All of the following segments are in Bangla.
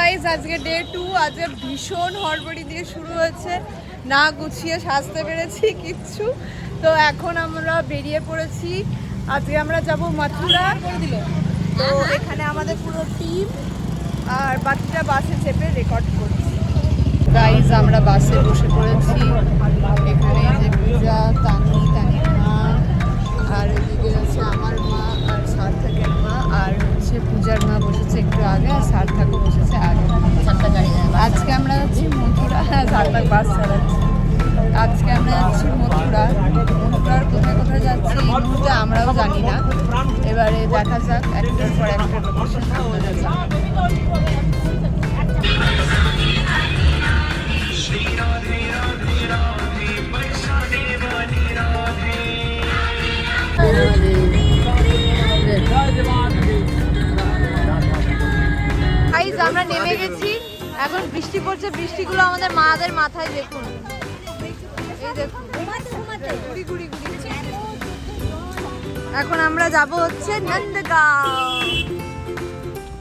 গাইস আজকে ডে 2, আজকে ভীষণ হড়বড়ি দিয়ে শুরু হয়েছে, না গুছিয়ে সাজতে পেরেছি কিচ্ছু। তো এখন আমরা বেরিয়ে পড়েছি, আজকে আমরা যাব মথুরা। তো এখানে আমাদের পুরো টিম আর বাকিটা বাসে চেপে রেকর্ড করছি। গাইস আমরা বাসে বসে পড়েছি, এখানে যে পূজা, তানির মা, আর এদিকে আছে আমার মা আর সার্থকের মা, আর হচ্ছে পূজার মা বসেছে একটু আগে, আর সার্থকও বসেছে আগে। আজকে আমরা যাচ্ছি মথুরা। হ্যাঁ, সার্থক বাস চালাচ্ছি। আজকে আমরা যাচ্ছি মথুরার কোথায় কোথায় যাচ্ছি এই মুহূর্তে আমরাও জানি না। এবারে দেখা যাক, একটার পর একটা লোকেশন আমরা যাব। আমরা নেমে গেছি, এখন বৃষ্টি পড়ছে, বৃষ্টিগুলো আমাদের মাদের মাথায় দেখুন, এই দেখুন গুড়ি গুড়ি গুড়ি। এখন আমরা যাব হচ্ছে নন্দগাঁও।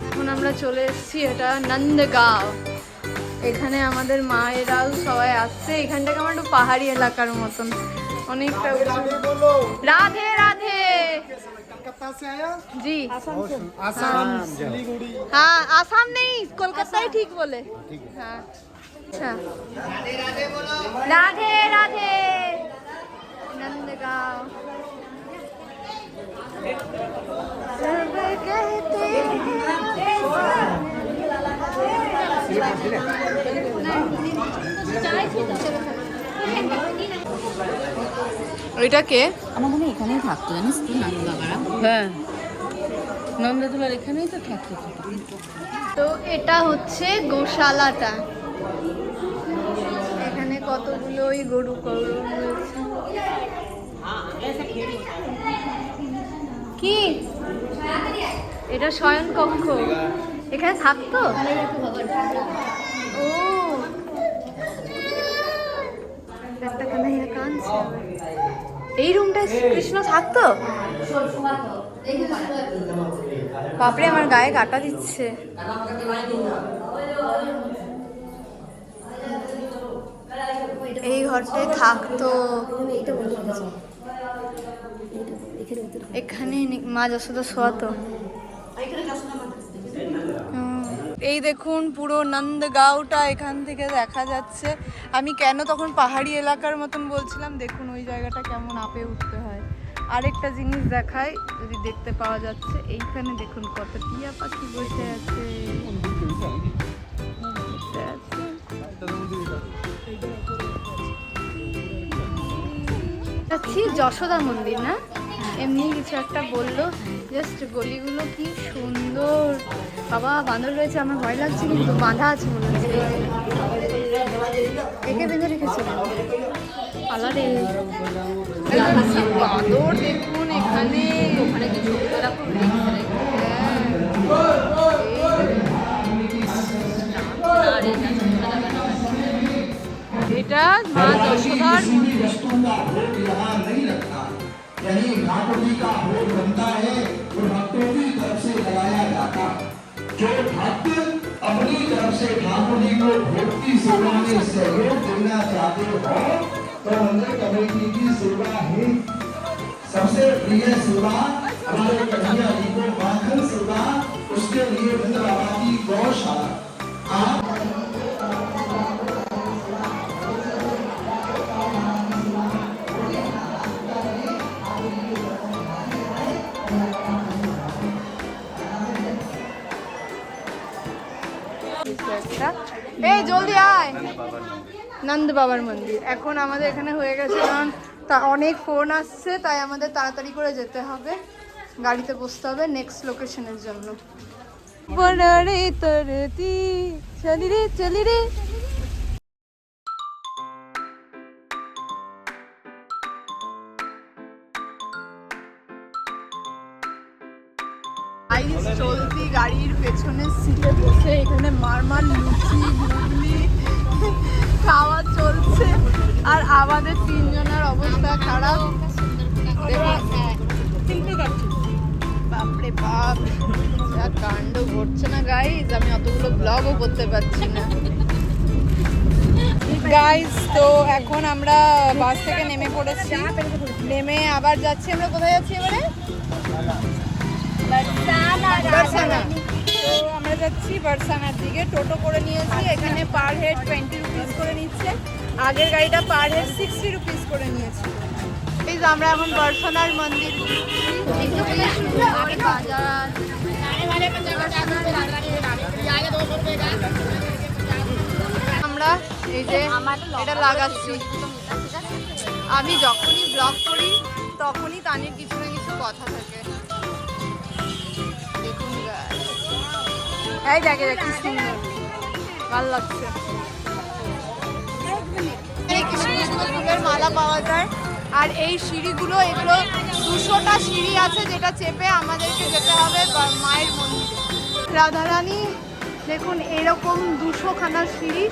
এখন আমরা চলে এসেছি, এটা নন্দগাঁও। এখানে আমাদের মায়েরাও সবাই আসছে। এখানটাকে আমার একটু পাহাড়ি এলাকার মতন, অনেকটা। রাধে রাধে। जी आसाम, हाँ आसाम नहीं, कोलकाता ही ठीक बोले। हाँ अच्छा, राधे राधे। नंदगांव सब कहते ওইটাকে আমার মনে হয় এখানেই থাকতো, জানিস তুই নন্দবাবারা? হ্যাঁ, নন্দদোলার এখানেই তো থাকতো। তো এটা হচ্ছে গোশালাটা। এখানে কতগুলো ওই গরু রয়েছে। কি এটা শয়ন কক্ষ? এখানে থাকতো? ও একটা কানাইয়া কাঁদছে। এই রুমটায় কৃষ্ণ থাকতো? বাপরে, আমার গায়ে কাটা দিচ্ছে। এই ঘরটায় থাকতো। এখানে মা যশোদা শোয়াতো। এই দেখুন পুরো নন্দগাঁওটা এখান থেকে দেখা যাচ্ছে। আমি কেন তখন পাহাড়ি এলাকার মতন বলছিলাম, দেখুন ওই জায়গাটা কেমন আপে উঠতে হয়। আরেকটা জিনিস দেখাই, যদি দেখতে পাওয়া যাচ্ছে, এইখানে দেখুন কত টিয়া পাখি বসে আছে। যশোদা মন্দির না, এমনি কিছু একটা বললো। জাস্ট গলিগুলো কি সুন্দর। বাবা বাঁদর রয়েছে, আমার ভয় লাগছে, কিন্তু বাঁধা আছে মনে হচ্ছে। একে বেঁধে রেখেছে আলাদা বাঁদর। দেখুন এখানে, ওখানে কিছু এটা মা যশোদার यही घाटों का भोग बनता है वो भक्तों की तरफ से लगाया जाता। जो भक्त अपनी तरफ से ठाकुर जी को भोग की सेवा में सहयोग देना चाहते हो, तो मंदिर कमेटी की सेवा है सबसे प्रिय सेवा। हमारे कन्हैया जी को माखन सेवा, उसके लिए नंद बाबा की गौशाला। এই জলদি আয়, নন্দ বাবার মন্দির। এখন আমাদের এখানে হয়ে গেছে, কারণ অনেক ফোন আসছে, তাই আমাদের তাড়াতাড়ি করে যেতে হবে, গাড়িতে বসতে হবে নেক্সট লোকেশনের জন্য। চলি রে চলি রে। চলতি গাড়ির পেছনের সিটে বসে এখানে মারমার লুচি ঘুগনি খাওয়া চলছে, আর আমাদের তিনজনের অবস্থা খারাপ। বাপরে বাপ, যা কাণ্ড ঘটছে না গাইজ, আমি অতগুলো ব্লগও করতে পারছি না গাইজ। তো এখন আমরা বাস থেকে নেমে পড়েছি, নেমে আবার যাচ্ছি। আমরা কোথায় যাচ্ছি এবারে? বারসানা। তো আমরা যাচ্ছি বারসানার দিকে। টোটো করে নিয়েছি, এখানে পার হেড 20 রুপিস করে নিচ্ছে, আগের গাড়িটা পার হেড 60 রুপিস করে নিয়েছি। এই যে আমরা এখন বারসানার মন্দির, আমরা এই যে এটা লাগাচ্ছি। আমি যখনই ব্লগ করি তখনই তানির কিছু না কিছু কথা থাকে। দেখুন এই দেখে কি সুন্দর, ভালো লাগছে। ফুলের মালা পাওয়া যায়। আর এই সিঁড়িগুলো, এগুলো 200টা সিঁড়ি আছে, যেটা চেপে আমাদেরকে যেতে হবে মায়ের মন্দিরে। রাধারানী দেখুন এরকম 200খানা সিঁড়ি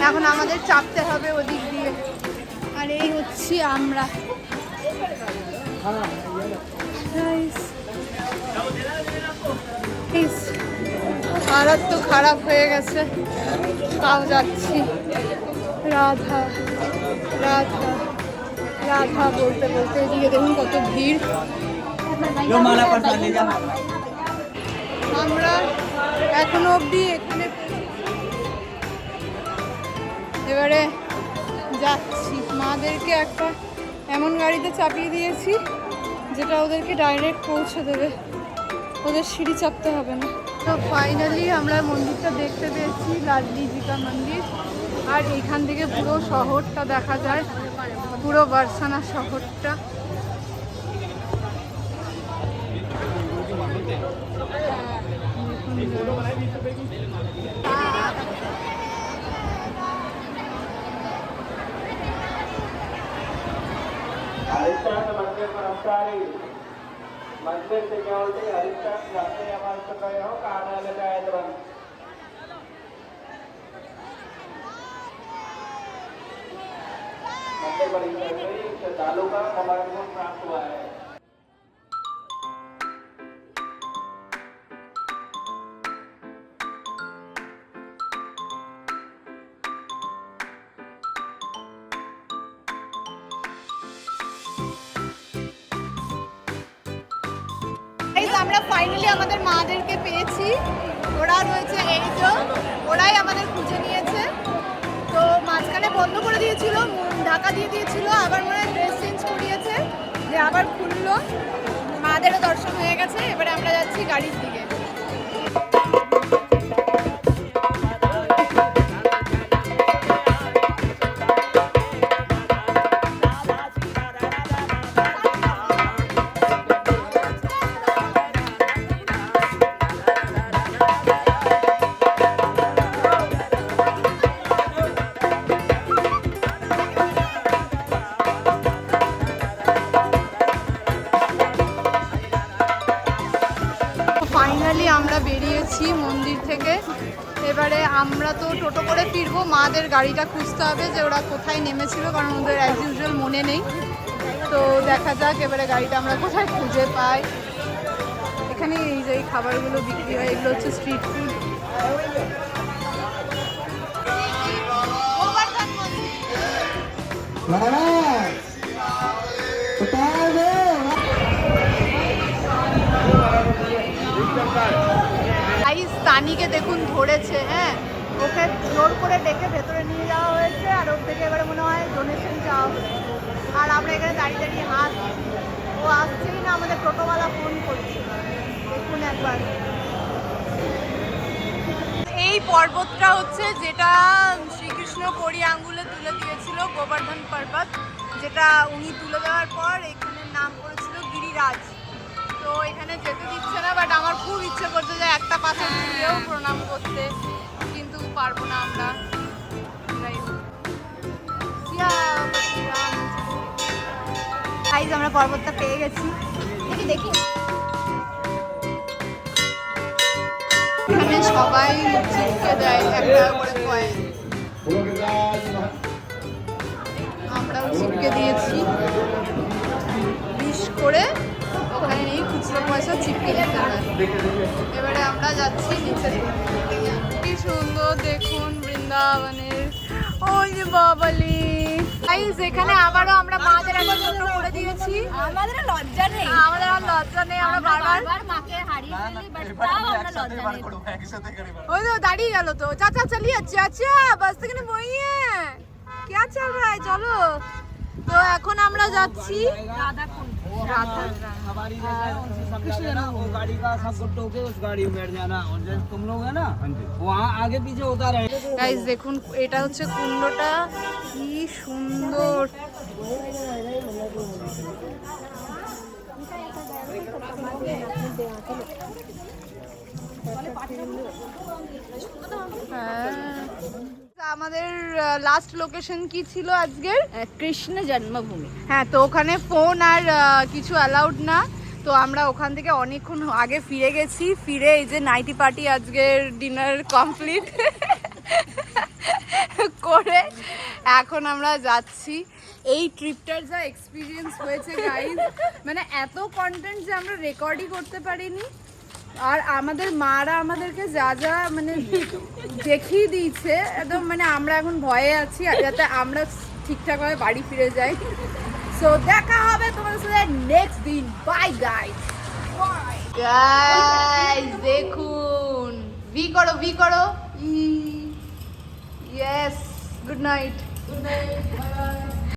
এখন আমাদের চাপতে হবে ওদিক দিয়ে। আর এই হচ্ছি আমরা। হালত তো খারাপ হয়ে গেছে, তাও যাচ্ছি। রাধা রাধা রাধা বলতে বলতে এদিকে দেখুন কত ভিড়। আমরা এখনো অবধি এখানে এবারে যাচ্ছি। মাদেরকে একটা এমন গাড়িতে চাপিয়ে দিয়েছি যেটা ওদেরকে ডাইরেক্ট পৌঁছে দেবে, ওদের সিঁড়ি চাপতে হবে না। তো ফাইনালি আমরা মন্দিরটা দেখতে পেয়েছি, লাডলি জিকা মন্দির। আর এখান থেকে পুরো শহরটা দেখা যায়, পুরো বারসানা শহরটা। मंदिर सिक्योरिटी हरिचंद जाते हमारे तो गए हो कहा लगाए तुरंत मंदिर परिसर में श्रद्धालु का समर्थन प्राप्त हुआ है। আমরা ফাইনালি আমাদের মাদেরকে পেয়েছি। ওরা রয়েছে এই যে, ওরাই আমাদের খুঁজে নিয়েছে। তো মাঝখানে বন্ধ করে দিয়েছিল, ঢাকা দিয়ে দিয়েছিল, আবার মনে হয় ড্রেস চেঞ্জ করিয়েছে, যে আবার খুললো। মাদেরও দর্শন হয়ে গেছে। এবারে আমরা যাচ্ছি গাড়ির দিকে। ফাইনালি আমরা বেরিয়েছি মন্দির থেকে। এবারে আমরা তো টোটো করে ফিরবো, মাদের গাড়িটা খুঁজতে হবে যে ওরা কোথায় নেমেছিল, কারণ ওদের অ্যাজ ইউজুয়াল মনে নেই। তো দেখা যাক এবারে গাড়িটা আমরা কোথায় খুঁজে পাই। এখানে এই যে খাবারগুলো বিক্রি হয়, এগুলো হচ্ছে স্ট্রিট ফুড। তানিকে দেখুন ধরেছে, হ্যাঁ, ওকে জোর করে ডেকে ভেতরে নিয়ে যাওয়া হয়েছে। আর ওর থেকে এবারে মনে হয় ডোনেশন চাওয়া হচ্ছে। আর আমরা এখানে দাঁড়িয়ে দাঁড়িয়ে হাসছি, ও আসছেই না, আমাদের টোটোওয়ালা ফোন করছে। দেখুন একবার এই পর্বতটা হচ্ছে যেটা শ্রীকৃষ্ণ কড়ি আঙ্গুলে তুলে দিয়েছিল, গোবর্ধন পর্বত, যেটা উনি তুলে দেওয়ার পর এখানের নাম করেছিল গিরিরাজ। তো এখানে যেতে দিচ্ছে না, বাট আমার খুব ইচ্ছে করছে যে একটা পাশে ঘুরেও প্রণাম করতে, কিন্তু পারবো না আমরা। আমরা পর্বতটা পেয়ে গেছি, দেখি এখানে সবাই চিপকে দেয় একটা করে কয়েন, আমরাও চিপকে দিয়েছি 20 করে। ওখানে নেই খুচরো পয়সা চিপকে দিতে হয়। এবারে আমরা যাচ্ছি নিচে। কি সুন্দর দেখুন বৃন্দাবনের, ওই যে বাবালি। গাইস এখানে আবারও আমরা মাদের একটা ছোট করে দিয়েছি। আমাদের লজ্জা নেই, আমাদের আর লজ্জা নেই, আমরা বারবার মাকে হারিয়ে ফেলি, বাট তাও আমরা লজ্জা নেই। ওই তো দাঁড়িয়ে গেল তো। চাচা চালিয়ে চাচা বাস থেকে বইয়ে क्या चल रहा है चलो। तो এখন আমরা যাচ্ছি हमारी जगह है वो गाड़ी का सबको टोके उस गाड़ी में बैठ जाना और जैसे तुम लोग है ना वहाँ आगे पीछे होता रहे। গাইস দেখুন এটা হচ্ছে কুণ্ডটা, কি সুন্দর। আমাদের লাস্ট লোকেশন কি ছিল আজকের? কৃষ্ণ জন্মভূমি। হ্যাঁ, তো ওখানে ফোন আর কিছু অ্যালাউড না, তো আমরা ওখান থেকে অনেকক্ষণ আগে ফিরে গেছি। ফিরে এই যে নাইটি পার্টি আজকের ডিনার কমপ্লিট করে এখন আমরা যাচ্ছি। এই ট্রিপটার যা এক্সপিরিয়েন্স হয়েছে গাইজ, মানে এত কন্টেন্ট যে আমরা রেকর্ডই করতে পারিনি। আর আমাদের মারা আমাদেরকে যা যা মানে দেখিয়ে দিয়েছে একদম, মানে আমরা এখন ভয়ে আছি যাতে আমরা ঠিকঠাকভাবে বাড়ি ফিরে যাই। সো দেখা হবে তোমাদের সাথে নেক্সট দিন। Bye guys. গাইস দেখুন, ভি করো ভি করো। Yes, good night. Good night.